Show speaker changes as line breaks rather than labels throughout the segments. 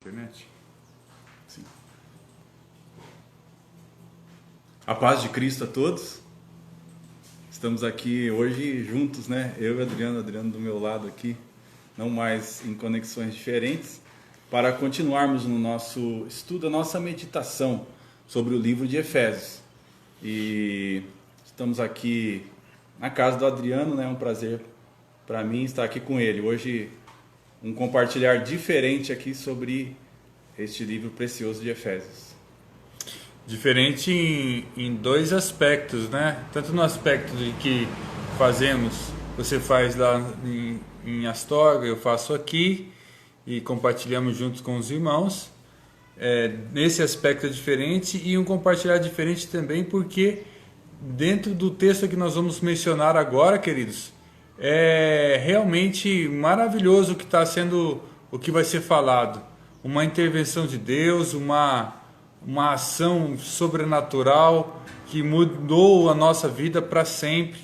Internet? Sim. A paz de Cristo a todos. Estamos aqui hoje juntos, né? Eu e Adriano do meu lado aqui, não mais em conexões diferentes, para continuarmos no nosso estudo, a nossa meditação sobre o livro de Efésios. E estamos aqui na casa do Adriano, né? É um prazer para mim estar aqui com ele. Hoje um compartilhar diferente aqui sobre este livro precioso de Efésios.
Diferente em dois aspectos, né? Tanto no aspecto de que fazemos, você faz lá em Astorga, eu faço aqui e compartilhamos juntos com os irmãos. Nesse aspecto é diferente, e um compartilhar diferente também porque dentro do texto que nós vamos mencionar agora, queridos, é realmente maravilhoso o que está sendo, o que vai ser falado. Uma intervenção de Deus, uma ação sobrenatural que mudou a nossa vida para sempre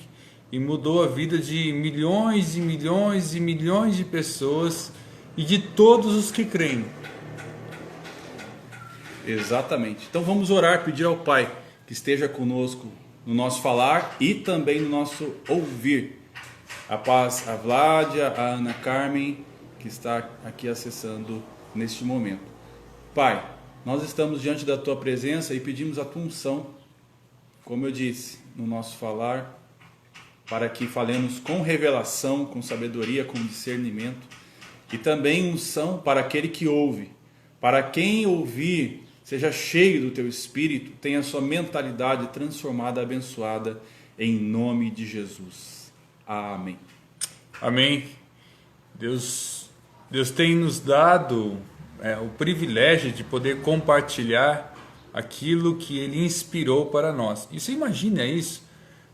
e mudou a vida de milhões e milhões e milhões de pessoas e de todos os que creem.
Exatamente. Então vamos orar, pedir ao Pai que esteja conosco no nosso falar e também no nosso ouvir. A paz a Vládia, a Ana Carmen, que está aqui acessando neste momento. Pai, nós estamos diante da Tua presença e pedimos a Tua unção, como eu disse, no nosso falar, para que falemos com revelação, com sabedoria, com discernimento, e também unção para aquele que ouve. Para quem ouvir, seja cheio do Teu Espírito, tenha sua mentalidade transformada, abençoada, em nome de Jesus. Amém.
Amém. Deus tem nos dado o privilégio de poder compartilhar aquilo que Ele inspirou para nós. E você imagina isso?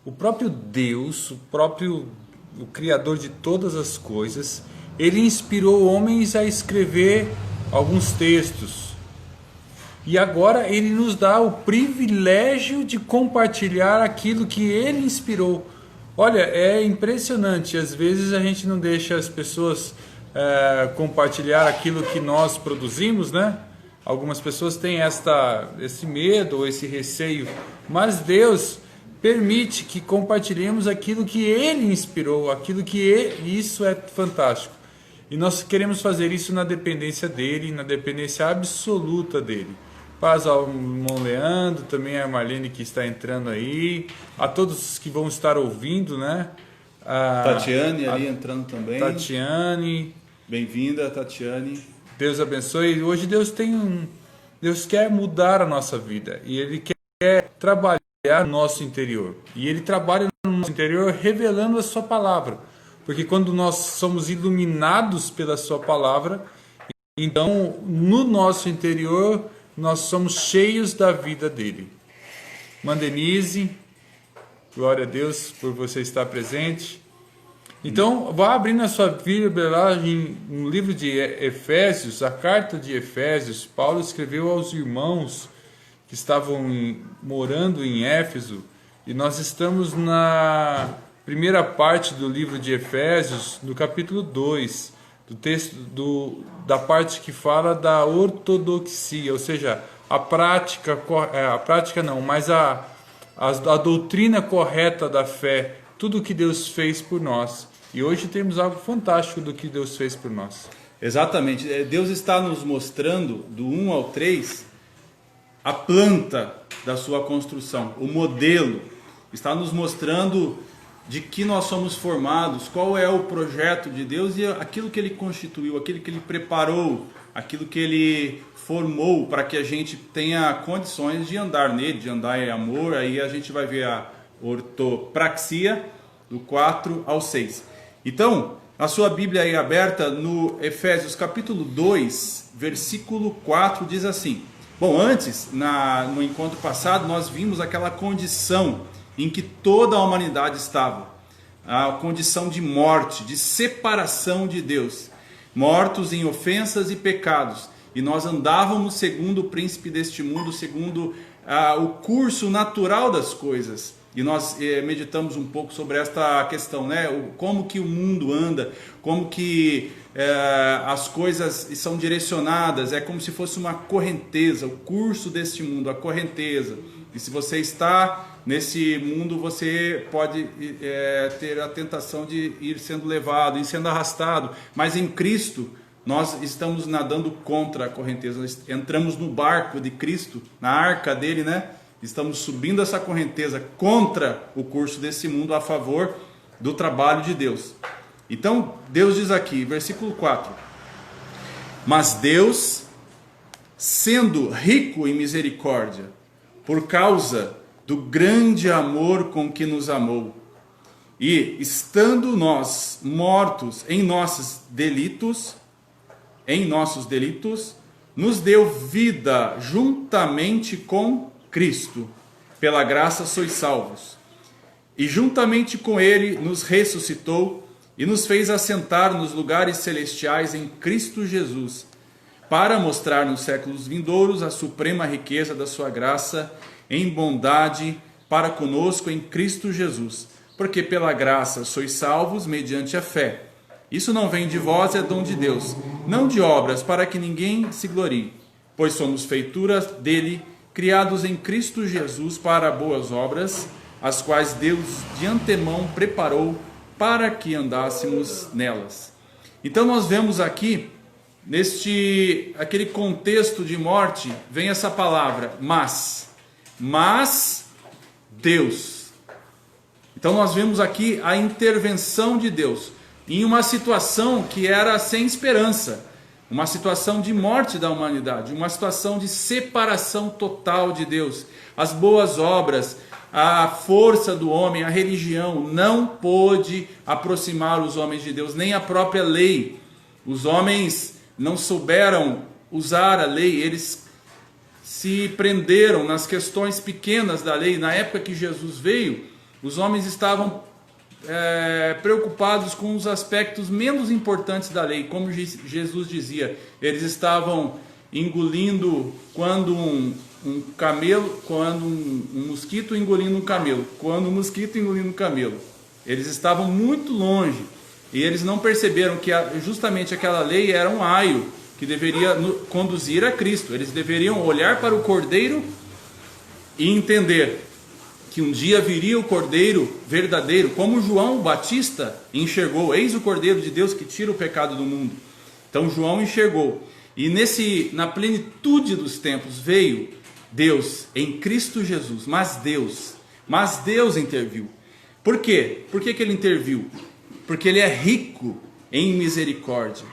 O próprio Deus, o Criador de todas as coisas, Ele inspirou homens a escrever alguns textos. E agora Ele nos dá o privilégio de compartilhar aquilo que Ele inspirou. Olha, é impressionante. Às vezes a gente não deixa as pessoas compartilhar aquilo que nós produzimos, né? Algumas pessoas têm esse medo ou esse receio, mas Deus permite que compartilhemos aquilo que Ele inspirou, isso é fantástico. E nós queremos fazer isso na dependência dEle, na dependência absoluta dEle. Paz ao irmão Leandro, também a Marlene que está entrando aí, a todos que vão estar ouvindo, né?
Tatiane ali entrando também.
Tatiane.
Bem-vinda, Tatiane.
Deus abençoe. Hoje Deus quer mudar a nossa vida e Ele quer trabalhar no nosso interior. E Ele trabalha no nosso interior revelando a Sua palavra. Porque quando nós somos iluminados pela Sua palavra, então no nosso interior nós somos cheios da vida dele. Mandenise, glória a Deus por você estar presente. Então, vá abrindo a sua Bíblia lá no livro de Efésios, a carta de Efésios. Paulo escreveu aos irmãos que estavam morando em Éfeso, e nós estamos na primeira parte do livro de Efésios, no capítulo 2. Do texto da parte que fala da ortodoxia, ou seja, a doutrina correta da fé, tudo que Deus fez por nós. E hoje temos algo fantástico do que Deus fez por nós.
Exatamente. Deus está nos mostrando, do 1 ao 3, a planta da sua construção, o modelo. Está nos mostrando de que nós somos formados, qual é o projeto de Deus e aquilo que Ele constituiu, aquilo que Ele preparou, aquilo que Ele formou para que a gente tenha condições de andar nele, de andar em amor. Aí a gente vai ver a ortopraxia do 4 ao 6. Então, a sua Bíblia aí aberta no Efésios capítulo 2, versículo 4, diz assim. Bom, antes, no encontro passado, nós vimos aquela condição em que toda a humanidade estava, a condição de morte, de separação de Deus, mortos em ofensas e pecados, e nós andávamos segundo o príncipe deste mundo, segundo o curso natural das coisas, e nós meditamos um pouco sobre esta questão, né? Como que o mundo anda, como que as coisas são direcionadas, é como se fosse uma correnteza, o curso deste mundo, a correnteza. E se você está nesse mundo, você pode ter a tentação de ir sendo levado, ir sendo arrastado, mas em Cristo nós estamos nadando contra a correnteza, nós entramos no barco de Cristo, na arca dele, né? Estamos subindo essa correnteza contra o curso desse mundo, a favor do trabalho de Deus. Então, Deus diz aqui, versículo 4: mas Deus, sendo rico em misericórdia, por causa do grande amor com que nos amou, e estando nós mortos em nossos delitos, nos deu vida juntamente com Cristo. Pela graça sois salvos. E juntamente com Ele nos ressuscitou e nos fez assentar nos lugares celestiais em Cristo Jesus, para mostrar nos séculos vindouros a suprema riqueza da sua graça em bondade para conosco em Cristo Jesus. Porque pela graça sois salvos mediante a fé. Isso não vem de vós, é dom de Deus, não de obras, para que ninguém se glorie. Pois somos feituras dele, criados em Cristo Jesus para boas obras, as quais Deus de antemão preparou para que andássemos nelas. Então nós vemos aqui, aquele contexto de morte, vem essa palavra, mas Deus. Então nós vemos aqui a intervenção de Deus em uma situação que era sem esperança, uma situação de morte da humanidade, uma situação de separação total de Deus. As boas obras, a força do homem, a religião não pôde aproximar os homens de Deus, nem a própria lei. Os homens não souberam usar a lei, eles se prenderam nas questões pequenas da lei. Na época que Jesus veio, os homens estavam preocupados com os aspectos menos importantes da lei. Como Jesus dizia, eles estavam engolindo quando um mosquito engolindo um camelo, quando um mosquito engolindo um camelo. Eles estavam muito longe e eles não perceberam que justamente aquela lei era um aio que deveria conduzir a Cristo. Eles deveriam olhar para o Cordeiro e entender que um dia viria o Cordeiro verdadeiro, como João Batista enxergou. Eis o Cordeiro de Deus que tira o pecado do mundo. Então João enxergou. E na plenitude dos tempos veio Deus em Cristo Jesus. Mas Deus interviu. Por quê? Por que ele interviu? Porque ele é rico em misericórdia.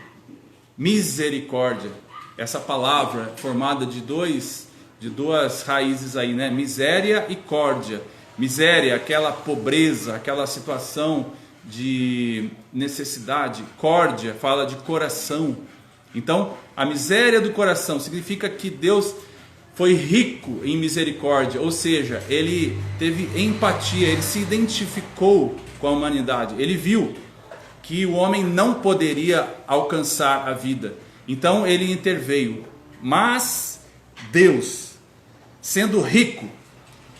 Misericórdia. Essa palavra formada de duas raízes aí, né? Miséria e córdia. Miséria, aquela pobreza, aquela situação de necessidade. Córdia fala de coração. Então, a miséria do coração significa que Deus foi rico em misericórdia, ou seja, ele teve empatia, ele se identificou com a humanidade. Ele viu que o homem não poderia alcançar a vida. Então, ele interveio. Mas Deus, sendo rico,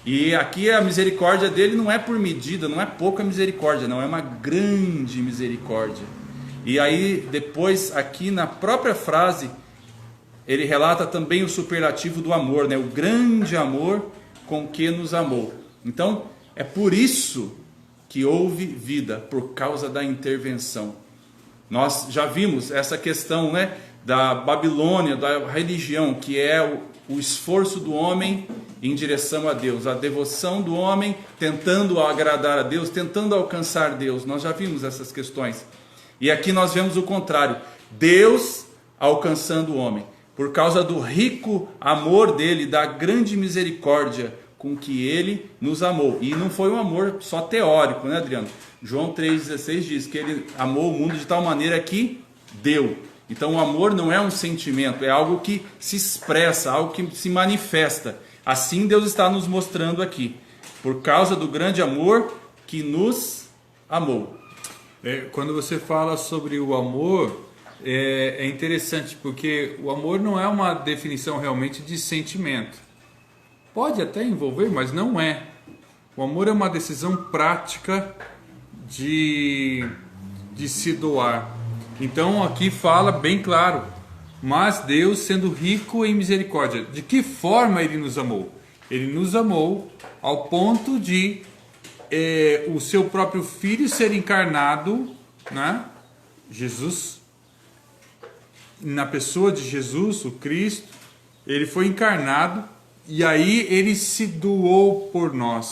e aqui a misericórdia dele não é por medida, não é pouca misericórdia, não, é uma grande misericórdia. E aí depois aqui na própria frase ele relata também o superlativo do amor, né? O grande amor com que nos amou. Então é por isso que houve vida, por causa da intervenção. Nós já vimos essa questão, né, da Babilônia, da religião, que é o esforço do homem em direção a Deus, a devoção do homem tentando agradar a Deus, tentando alcançar Deus. Nós já vimos essas questões. E aqui nós vemos o contrário, Deus alcançando o homem, por causa do rico amor dele, da grande misericórdia com que ele nos amou. E não foi um amor só teórico, né, Adriano? João 3,16 diz que ele amou o mundo de tal maneira que deu. Então o amor não é um sentimento, é algo que se expressa, algo que se manifesta. Assim Deus está nos mostrando aqui, por causa do grande amor que nos amou.
Quando você fala sobre o amor, é interessante, porque o amor não é uma definição realmente de sentimento. Pode até envolver, mas não é. O amor é uma decisão prática de se doar. Então aqui fala bem claro, mas Deus sendo rico em misericórdia. De que forma Ele nos amou? Ele nos amou ao ponto de o seu próprio Filho ser encarnado, né? Jesus, na pessoa de Jesus, o Cristo, Ele foi encarnado e aí Ele se doou por nós.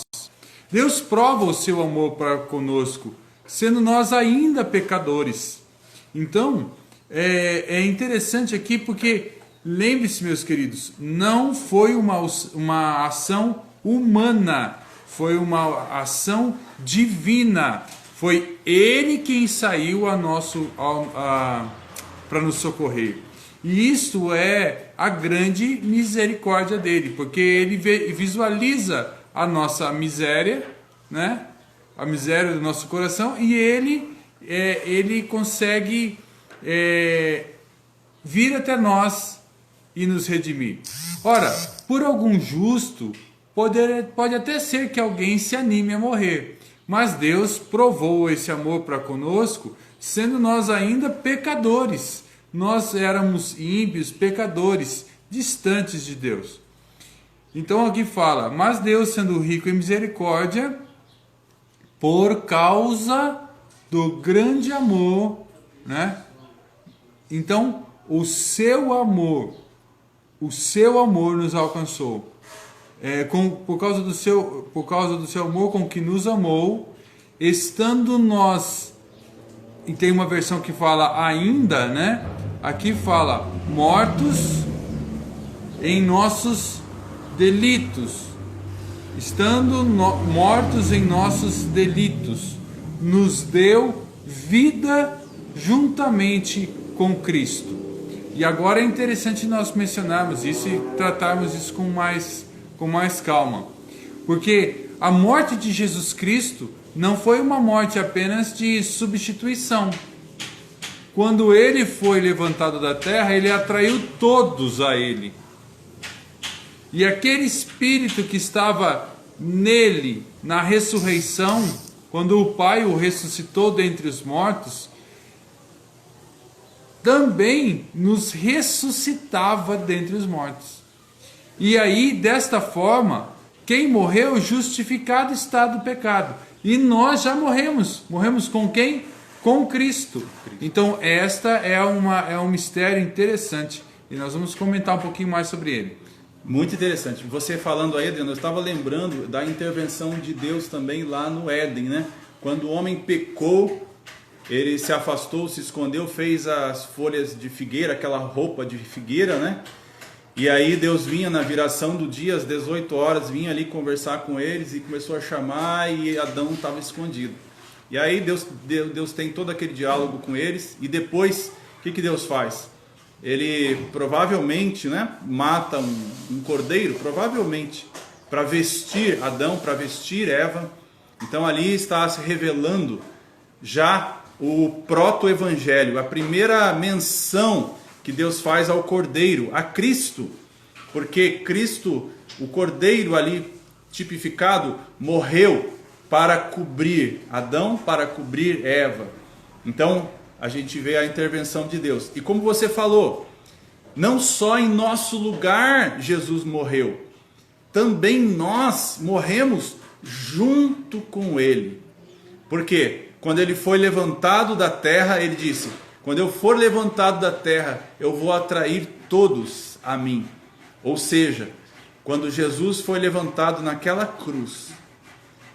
Deus prova o seu amor para conosco, sendo nós ainda pecadores. Então, é interessante aqui porque, lembre-se, meus queridos, não foi uma ação humana, foi uma ação divina. Foi Ele quem saiu para nos socorrer. E isto é a grande misericórdia dele, porque Ele visualiza a nossa miséria, né? A miséria do nosso coração, e Ele consegue vir até nós e nos redimir. Ora, por algum justo, pode até ser que alguém se anime a morrer, mas Deus provou esse amor para conosco, sendo nós ainda pecadores. Nós éramos ímpios, pecadores, distantes de Deus. Então aqui fala, mas Deus sendo rico em misericórdia, por causa do grande amor, né? Então, o seu amor nos alcançou. Por causa do seu amor com que nos amou, estando nós, e tem uma versão que fala ainda, né? Aqui fala, mortos em nossos delitos. Estando mortos em nossos delitos, nos deu vida juntamente com Cristo. E agora é interessante nós mencionarmos isso e tratarmos isso com mais calma. Porque a morte de Jesus Cristo não foi uma morte apenas de substituição. Quando Ele foi levantado da terra, Ele atraiu todos a Ele. E aquele Espírito que estava nele, na ressurreição, quando o Pai o ressuscitou dentre os mortos, também nos ressuscitava dentre os mortos. E aí, desta forma, quem morreu justificado está do pecado. E nós já morremos. Morremos com quem? Com Cristo. Então, esta é um mistério interessante. E nós vamos comentar um pouquinho mais sobre ele.
Muito interessante. Você falando aí, Adriano, eu estava lembrando da intervenção de Deus também lá no Éden, né? Quando o homem pecou, ele se afastou, se escondeu, fez as folhas de figueira, aquela roupa de figueira, né? E aí Deus vinha na viração do dia, às 18 horas, vinha ali conversar com eles e começou a chamar, e Adão estava escondido. E aí Deus tem todo aquele diálogo com eles, e depois, o que Deus faz? Ele provavelmente, né, mata um cordeiro, provavelmente, para vestir Adão, para vestir Eva. Então ali está se revelando já o proto-evangelho, a primeira menção que Deus faz ao cordeiro, a Cristo, porque Cristo, o cordeiro ali tipificado, morreu para cobrir Adão, para cobrir Eva. Então a gente vê a intervenção de Deus. E como você falou, não só em nosso lugar Jesus morreu, também nós morremos junto com Ele. Por quê? Quando Ele foi levantado da terra, Ele disse, quando eu for levantado da terra, eu vou atrair todos a mim. Ou seja, quando Jesus foi levantado naquela cruz,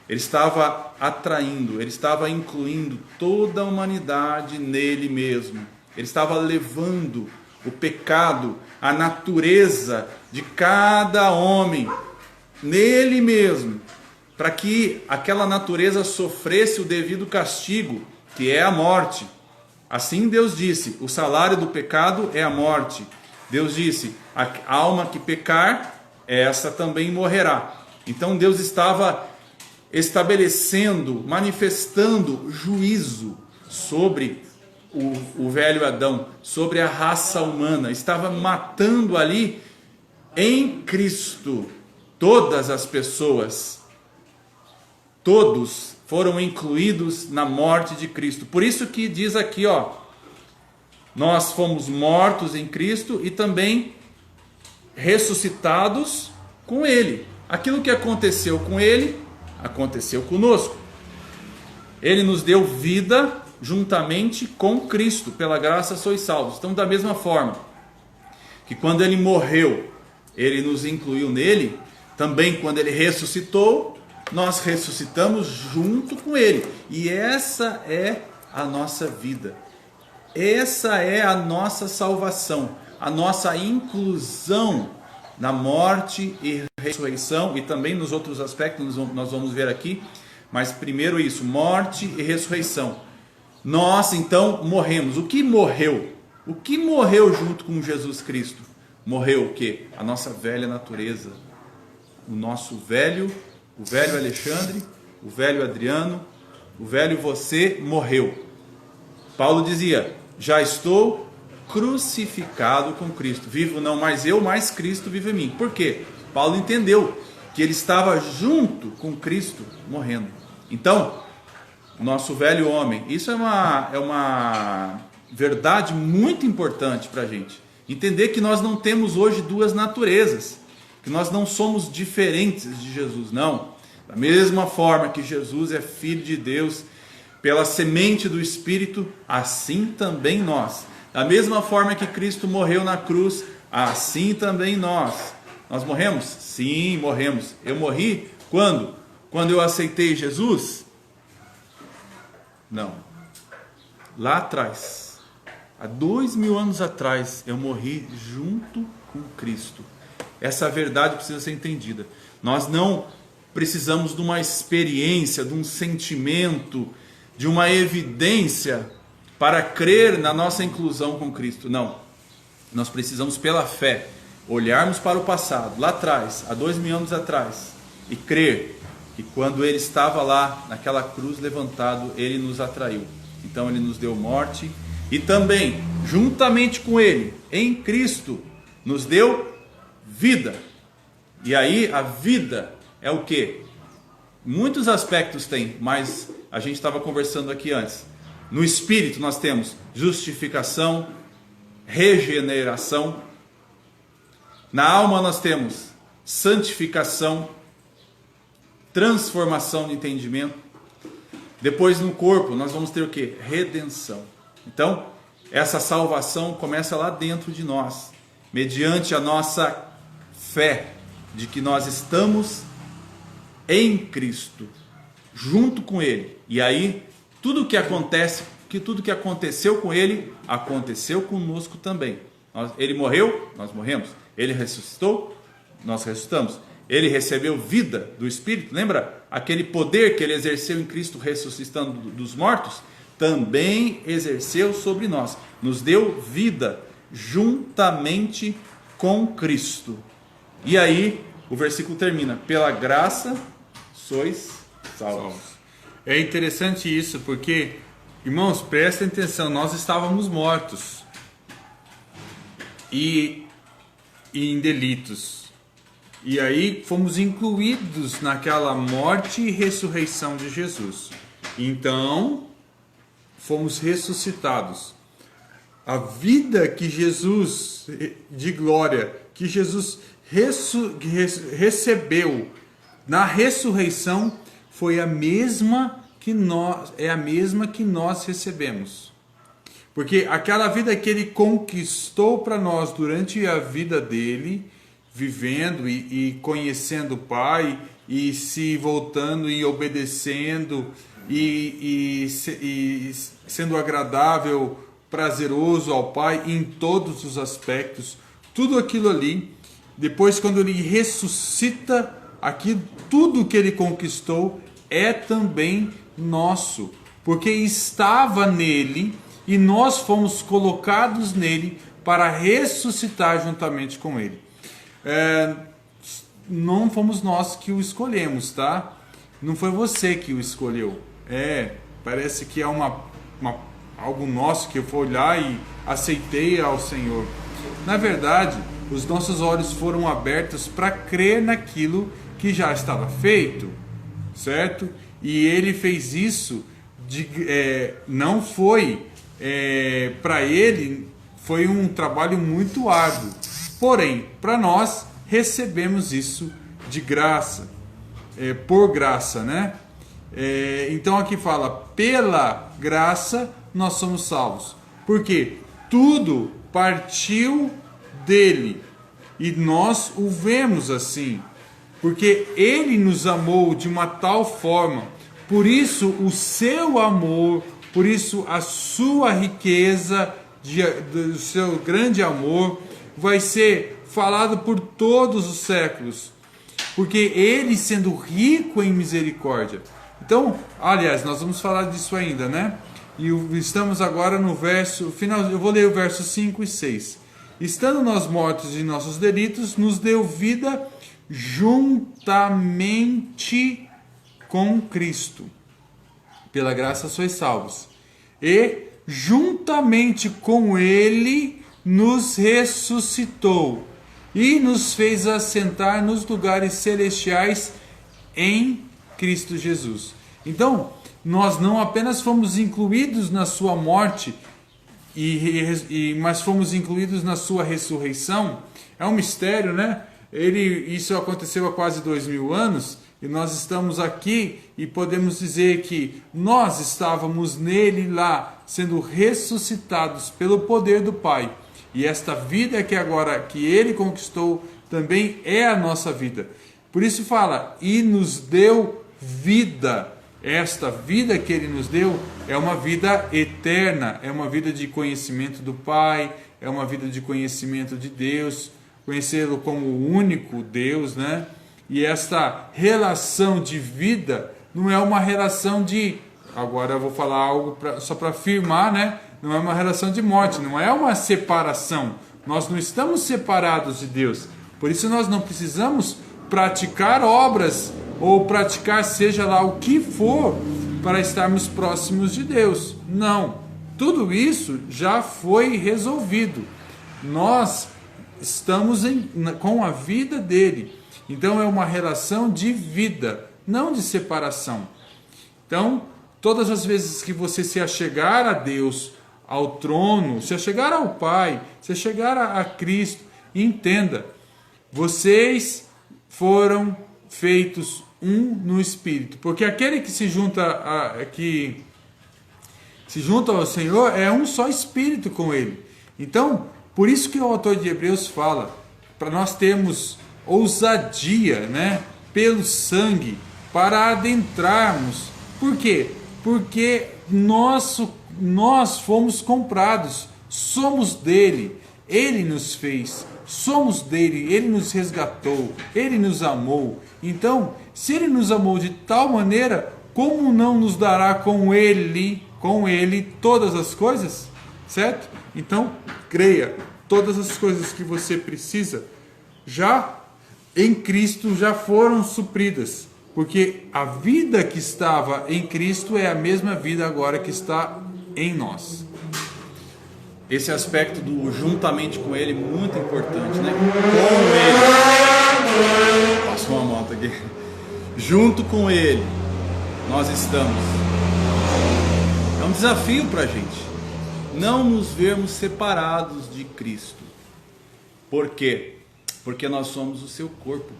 Ele estava atraindo, Ele estava incluindo toda a humanidade nele mesmo. Ele estava levando o pecado, a natureza de cada homem nele mesmo, para que aquela natureza sofresse o devido castigo, que é a morte. Assim Deus disse, o salário do pecado é a morte. Deus disse, a alma que pecar, essa também morrerá. Então Deus estava estabelecendo, manifestando juízo sobre o velho Adão, sobre a raça humana. Estava matando ali em Cristo todas as pessoas. todos foram incluídos na morte de Cristo. Por isso que diz aqui, ó, nós fomos mortos em Cristo e também ressuscitados com Ele. Aquilo que aconteceu com Ele, aconteceu conosco. Ele nos deu vida juntamente com Cristo, pela graça sois salvos. Então, da mesma forma que quando Ele morreu, Ele nos incluiu nele, também quando Ele ressuscitou, nós ressuscitamos junto com Ele. E essa é a nossa vida. Essa é a nossa salvação, a nossa inclusão na morte e ressurreição, e também nos outros aspectos nós vamos ver aqui, mas primeiro isso, morte e ressurreição. Nós então morremos. O que morreu? O que morreu junto com Jesus Cristo? Morreu o quê? A nossa velha natureza, o nosso velho, o velho Alexandre, o velho Adriano, o velho você morreu. Paulo dizia: já estou crucificado com Cristo. Vivo não mais eu, mas Cristo vive em mim. Por quê? Paulo entendeu que ele estava junto com Cristo morrendo. Então, nosso velho homem, isso é uma verdade muito importante para a gente. Entender que nós não temos hoje duas naturezas, que nós não somos diferentes de Jesus, não. Da mesma forma que Jesus é Filho de Deus, pela semente do Espírito, assim também nós. Da mesma forma que Cristo morreu na cruz, assim também nós. Nós morremos? Sim, morremos. Eu morri quando? Quando eu aceitei Jesus? Não. Lá atrás, há 2000 anos atrás, eu morri junto com Cristo. Essa verdade precisa ser entendida. Nós não precisamos de uma experiência, de um sentimento, de uma evidência para crer na nossa inclusão com Cristo. Não. Nós precisamos, pela fé, olharmos para o passado, lá atrás, há 2000 anos atrás, e crer que quando Ele estava lá, naquela cruz levantado, Ele nos atraiu. Então Ele nos deu morte e também, juntamente com Ele, em Cristo, nos deu vida. E aí a vida é o quê? Muitos aspectos tem, mas a gente estava conversando aqui antes. No Espírito nós temos justificação, regeneração. Na alma nós temos santificação, transformação de entendimento. Depois no corpo nós vamos ter o quê? Redenção. Então, essa salvação começa lá dentro de nós, mediante a nossa fé de que nós estamos em Cristo, junto com Ele. E aí, tudo que aconteceu com Ele, aconteceu conosco também. Ele morreu, nós morremos. Ele ressuscitou, nós ressuscitamos. Ele recebeu vida do Espírito. Lembra? Aquele poder que Ele exerceu em Cristo, ressuscitando dos mortos, também exerceu sobre nós. Nos deu vida juntamente com Cristo. E aí, o versículo termina: pela graça sois salvos.
É interessante isso, porque, irmãos, prestem atenção, nós estávamos mortos e em delitos. E aí fomos incluídos naquela morte e ressurreição de Jesus. Então, fomos ressuscitados. A vida que Jesus, de glória, que Jesus recebeu na ressurreição, foi a mesma que nós recebemos. Porque aquela vida que Ele conquistou para nós durante a vida dele, vivendo e conhecendo o Pai, e se voltando e obedecendo, e sendo agradável, prazeroso ao Pai em todos os aspectos, tudo aquilo ali, depois quando Ele ressuscita, aqui tudo que Ele conquistou é também nosso, porque estava nele e nós fomos colocados nele para ressuscitar juntamente com Ele. Não fomos nós que o escolhemos, tá? Não foi você que o escolheu. Parece que é algo nosso que eu fui olhar e aceitei ao Senhor. Na verdade, os nossos olhos foram abertos para crer naquilo que já estava feito, certo? E ele fez isso, não foi para ele, foi um trabalho muito árduo. Porém, para nós, recebemos isso de graça, por graça, né? Então aqui fala, pela graça nós somos salvos. Porque tudo partiu dele e nós o vemos assim. Porque ele nos amou de uma tal forma, por isso o seu amor, por isso a sua riqueza, do seu grande amor, vai ser falado por todos os séculos. Porque ele sendo rico em misericórdia. Então, aliás, nós vamos falar disso ainda, né? E estamos agora no verso final, eu vou ler o verso 5 e 6. Estando nós mortos em nossos delitos, nos deu vida juntamente com Cristo. Pela graça sois salvos. E juntamente com ele nos ressuscitou e nos fez assentar nos lugares celestiais em Cristo Jesus. Então, nós não apenas fomos incluídos na sua morte, mas fomos incluídos na sua ressurreição. É um mistério, né? Isso aconteceu há quase 2000 anos, e nós estamos aqui e podemos dizer que nós estávamos nele lá, sendo ressuscitados pelo poder do Pai. E esta vida que agora que ele conquistou também é a nossa vida. Por isso fala, e nos deu vida. Esta vida que ele nos deu é uma vida eterna, é uma vida de conhecimento do Pai, é uma vida de conhecimento de Deus, conhecê-lo como o único Deus, né? E esta relação de vida não é uma relação de... Agora eu vou falar algo só para afirmar, né? Não é uma relação de morte, não é uma separação. Nós não estamos separados de Deus. Por isso nós não precisamos praticar obras ou praticar seja lá o que for para estarmos próximos de Deus. Não. Tudo isso já foi resolvido. Nós estamos com a vida dele. Então é uma relação de vida, não de separação. Então, todas as vezes que você se achegar a Deus, ao trono, se achegar ao Pai, se achegar a Cristo, entenda, vocês foram feitos um no Espírito. Porque aquele que se junta ao Senhor é um só Espírito com Ele. Então, por isso que o autor de Hebreus fala, para nós termos ousadia, né, pelo sangue, para adentrarmos. Por quê? Porque nós fomos comprados, somos dele, ele nos fez, somos dele, ele nos resgatou, ele nos amou. Então, se ele nos amou de tal maneira, como não nos dará com ele todas as coisas? Certo? Então, creia, todas as coisas que você precisa já em Cristo já foram supridas, porque a vida que estava em Cristo é a mesma vida agora que está em nós.
Esse aspecto do juntamente com ele muito importante, né? Com ele. Passou uma moto aqui. Junto com ele nós estamos. É um desafio para a gente não nos vermos separados de Cristo. Por quê? Porque nós somos o seu corpo.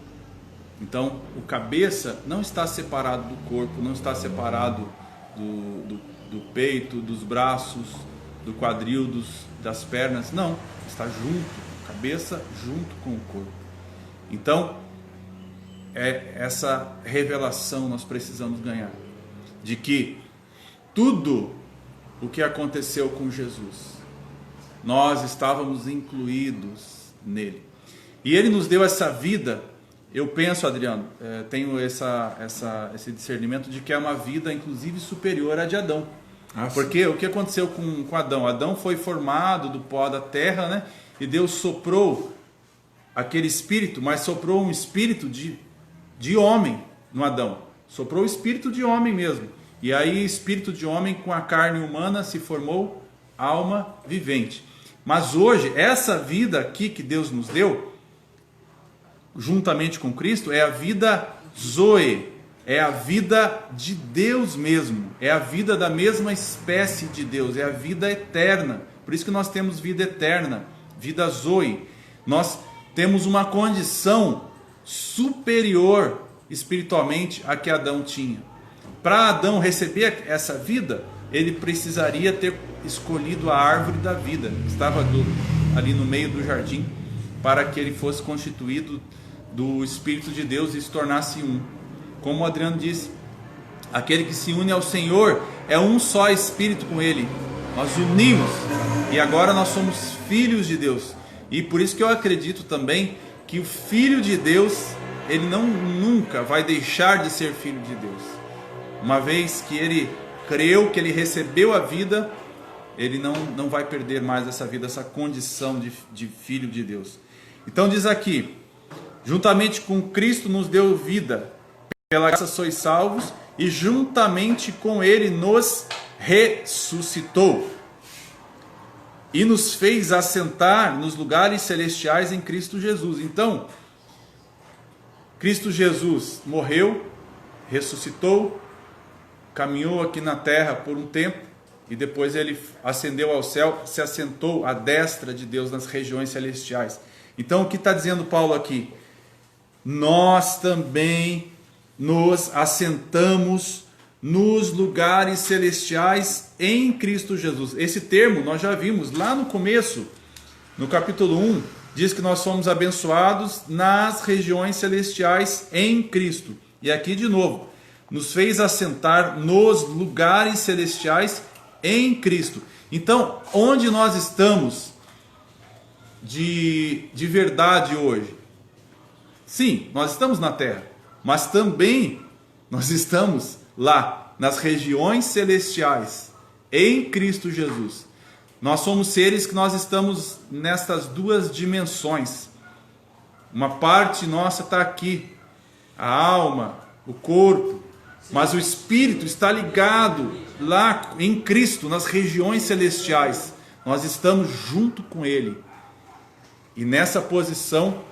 Então, o cabeça não está separado do corpo, não está separado do peito, dos braços, do quadril, das pernas. Não, está junto, cabeça junto com o corpo. Então, essa revelação nós precisamos ganhar, de que tudo o que aconteceu com Jesus, nós estávamos incluídos nele. E ele nos deu essa vida. Eu penso, Adriano, tenho esse discernimento de que é uma vida, inclusive, superior à de Adão. Porque o que aconteceu com Adão? Adão foi formado do pó da terra, né? E Deus soprou aquele espírito, mas soprou um espírito de homem no Adão. Soprou o espírito de homem mesmo. E aí, espírito de homem com a carne humana se formou alma vivente. Mas hoje, essa vida aqui que Deus nos deu, juntamente com Cristo, é a vida Zoe, é a vida de Deus mesmo, é a vida da mesma espécie de Deus, é a vida eterna. Por isso que nós temos vida eterna, vida Zoe. Nós temos uma condição superior espiritualmente a que Adão tinha. Para Adão receber essa vida, ele precisaria ter escolhido a árvore da vida, que estava ali no meio do jardim, para que ele fosse constituído do Espírito de Deus e se tornasse um. Como o Adriano disse, aquele que se une ao Senhor é um só Espírito com Ele. Nós unimos e agora nós somos filhos de Deus. E por isso que eu acredito também que o Filho de Deus, ele nunca vai deixar de ser Filho de Deus. Uma vez que ele creu, que ele recebeu a vida, ele não vai perder mais essa vida, essa condição de Filho de Deus. Então diz aqui, juntamente com Cristo nos deu vida, pela graça sois salvos, e juntamente com Ele nos ressuscitou e nos fez assentar nos lugares celestiais em Cristo Jesus. Então, Cristo Jesus morreu, ressuscitou, caminhou aqui na terra por um tempo, e depois ele ascendeu ao céu, se assentou à destra de Deus nas regiões celestiais. Então o que está dizendo Paulo aqui? Nós também nos assentamos nos lugares celestiais em Cristo Jesus. Esse termo nós já vimos lá no começo, no capítulo 1, diz que nós somos abençoados nas regiões celestiais em Cristo. E aqui de novo, nos fez assentar nos lugares celestiais em Cristo. Então, onde nós estamos de verdade hoje? Sim, nós estamos na terra, mas também nós estamos lá, nas regiões celestiais, em Cristo Jesus. Nós somos seres que nós estamos nestas duas dimensões. Uma parte nossa está aqui, a alma, o corpo, mas o espírito está ligado lá em Cristo, nas regiões celestiais. Nós estamos junto com Ele. E nessa posição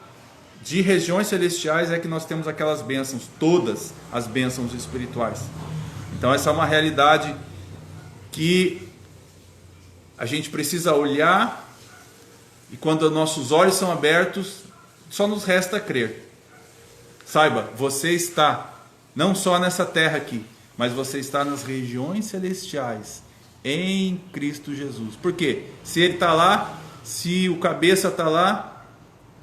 de regiões celestiais é que nós temos aquelas bênçãos, todas as bênçãos espirituais. Então essa é uma realidade que a gente precisa olhar, e quando nossos olhos são abertos, só nos resta crer. Saiba, você está não só nessa terra aqui, mas você está nas regiões celestiais, em Cristo Jesus. Por quê? Se Ele está lá, se o cabeça está lá,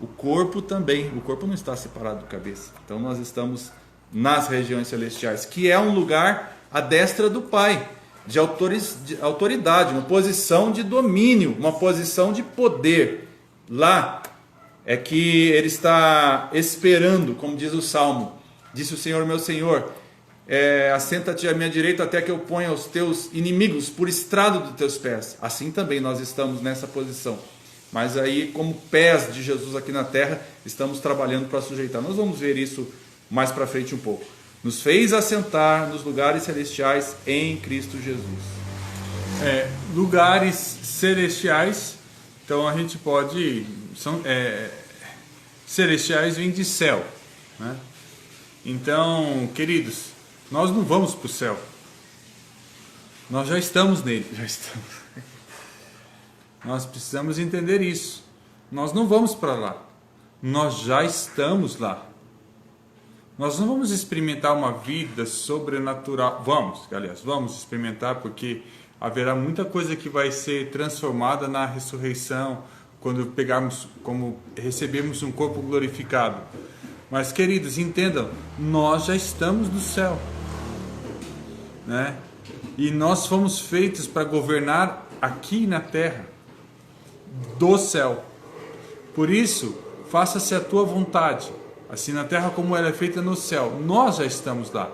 o corpo também. O corpo não está separado do cabeça. Então nós estamos nas regiões celestiais, que é um lugar à destra do Pai, de autoridade, uma posição de domínio, uma posição de poder. Lá é que Ele está esperando, como diz o Salmo. Disse o Senhor, meu Senhor, assenta-te à minha direita até que eu ponha os teus inimigos por estrado dos teus pés. Assim também nós estamos nessa posição. Mas aí, como pés de Jesus aqui na terra, estamos trabalhando para sujeitar. Nós vamos ver isso mais para frente um pouco. Nos fez assentar nos lugares celestiais em Cristo Jesus.
Lugares celestiais, então a gente pode... celestiais vêm de céu, né? Então, queridos, nós não vamos para o céu. Nós já estamos nele.
Já estamos.
Nós precisamos entender isso. Nós não vamos para lá. Nós já estamos lá. Nós não vamos experimentar uma vida sobrenatural. Vamos experimentar, porque haverá muita coisa que vai ser transformada na ressurreição, quando recebemos um corpo glorificado. Mas, queridos, entendam, nós já estamos no céu, né? E nós fomos feitos para governar aqui na terra, do céu. Por isso, faça-se a tua vontade, assim na terra como ela é feita no céu. Nós já estamos lá.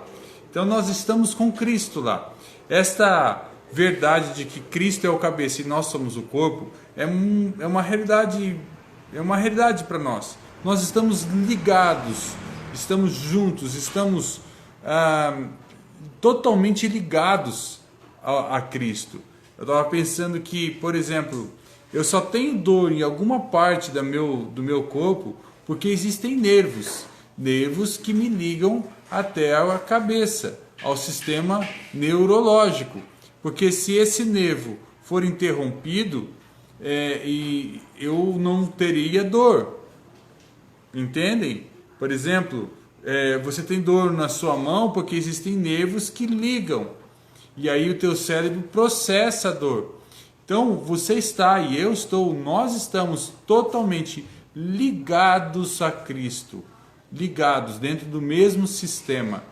Então nós estamos com Cristo lá. Esta verdade de que Cristo é o cabeça e nós somos o corpo é uma realidade para nós. Nós estamos ligados, estamos juntos, estamos totalmente ligados a Cristo. Eu estava pensando que, por exemplo, eu só tenho dor em alguma parte do meu corpo porque existem nervos. nervos que me ligam até a cabeça, ao sistema neurológico. Porque se esse nervo for interrompido, e eu não teria dor. Entendem? Por exemplo, você tem dor na sua mão porque existem nervos que ligam. E aí o teu cérebro processa a dor. Então você está e eu estou, nós estamos totalmente ligados a Cristo. Ligados dentro do mesmo sistema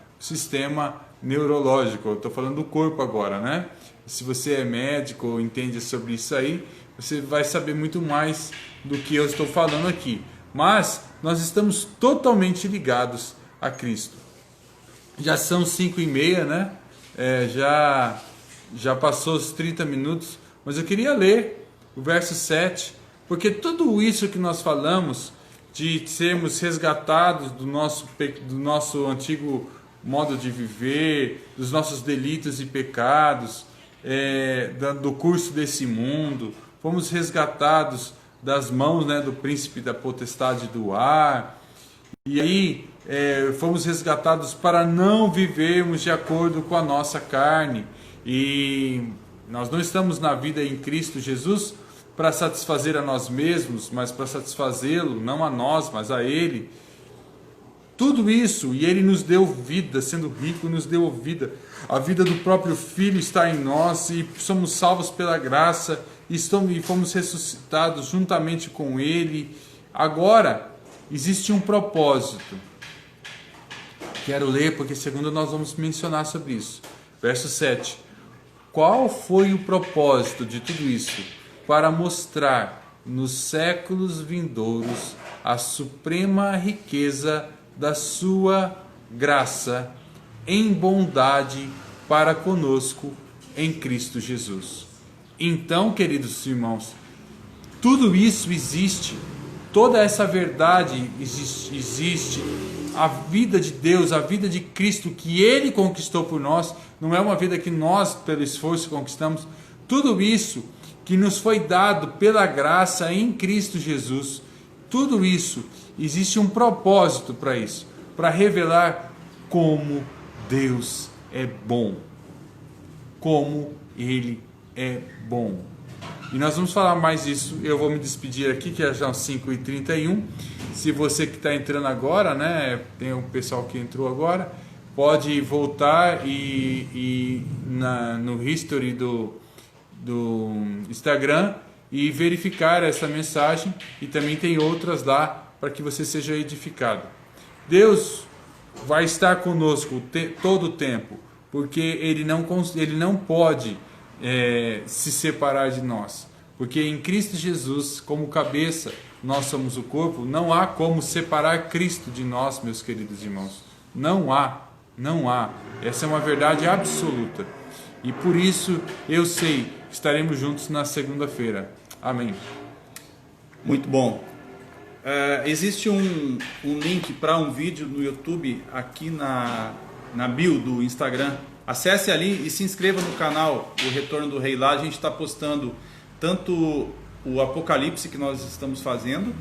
neurológico. Eu estou falando do corpo agora, né? Se você é médico ou entende sobre isso aí, você vai saber muito mais do que eu estou falando aqui. Mas nós estamos totalmente ligados a Cristo. Já são 5h30, né? Já passou os 30 minutos, mas eu queria ler o verso 7, porque tudo isso que nós falamos de sermos resgatados do nosso antigo modo de viver, dos nossos delitos e pecados, do curso desse mundo, fomos resgatados das mãos, né, do príncipe da potestade do ar, e aí fomos resgatados para não vivermos de acordo com a nossa carne, e nós não estamos na vida em Cristo Jesus para satisfazer a nós mesmos, mas para satisfazê-lo, não a nós, mas a Ele. Tudo isso, e Ele nos deu vida, sendo rico, nos deu vida. A vida do próprio Filho está em nós e somos salvos pela graça e fomos ressuscitados juntamente com Ele. Agora, existe um propósito. Quero ler porque segundo nós vamos mencionar sobre isso. Verso 7. Qual foi o propósito de tudo isso? Para mostrar nos séculos vindouros a suprema riqueza da sua graça em bondade para conosco em Cristo Jesus. Então, queridos irmãos, tudo isso existe, toda essa verdade existe, a vida de Deus, a vida de Cristo que Ele conquistou por nós, não é uma vida que nós, pelo esforço, conquistamos, tudo isso que nos foi dado pela graça em Cristo Jesus, tudo isso, existe um propósito para isso, para revelar como Deus é bom, como Ele é bom. E nós vamos falar mais disso. Eu vou me despedir aqui, que já são 5h31. Se você que está entrando agora, né, tem um pessoal que entrou agora, pode voltar no history do Instagram e verificar essa mensagem, e também tem outras lá para que você seja edificado. Deus vai estar conosco todo o tempo, porque Ele não pode se separar de nós, porque em Cristo Jesus, como cabeça, nós somos o corpo. Não há como separar Cristo de nós, meus queridos irmãos. Não há. Essa é uma verdade absoluta. E por isso eu sei que estaremos juntos na segunda-feira. Amém.
Muito bom. Existe um link para um vídeo no YouTube aqui na bio do Instagram. Acesse ali e se inscreva no canal O Retorno do Rei. Lá a gente está postando tanto o Apocalipse que nós estamos fazendo.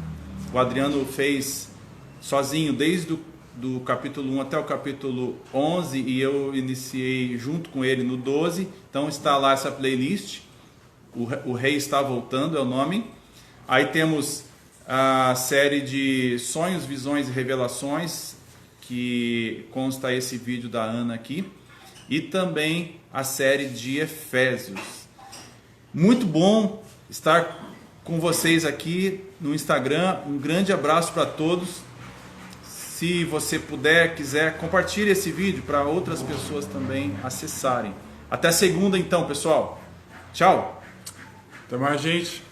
O Adriano fez sozinho desde do capítulo 1 até o capítulo 11 e eu iniciei junto com ele no 12. Então está lá essa playlist. O Rei está voltando é o nome. Aí temos a série de sonhos, visões e revelações, que consta esse vídeo da Ana aqui, e também a série de Efésios. Muito bom estar com vocês aqui no Instagram. Um grande abraço para todos. Se você puder, quiser, compartilhe esse vídeo para outras pessoas também acessarem. Até segunda então, pessoal. Tchau.
Até mais, gente.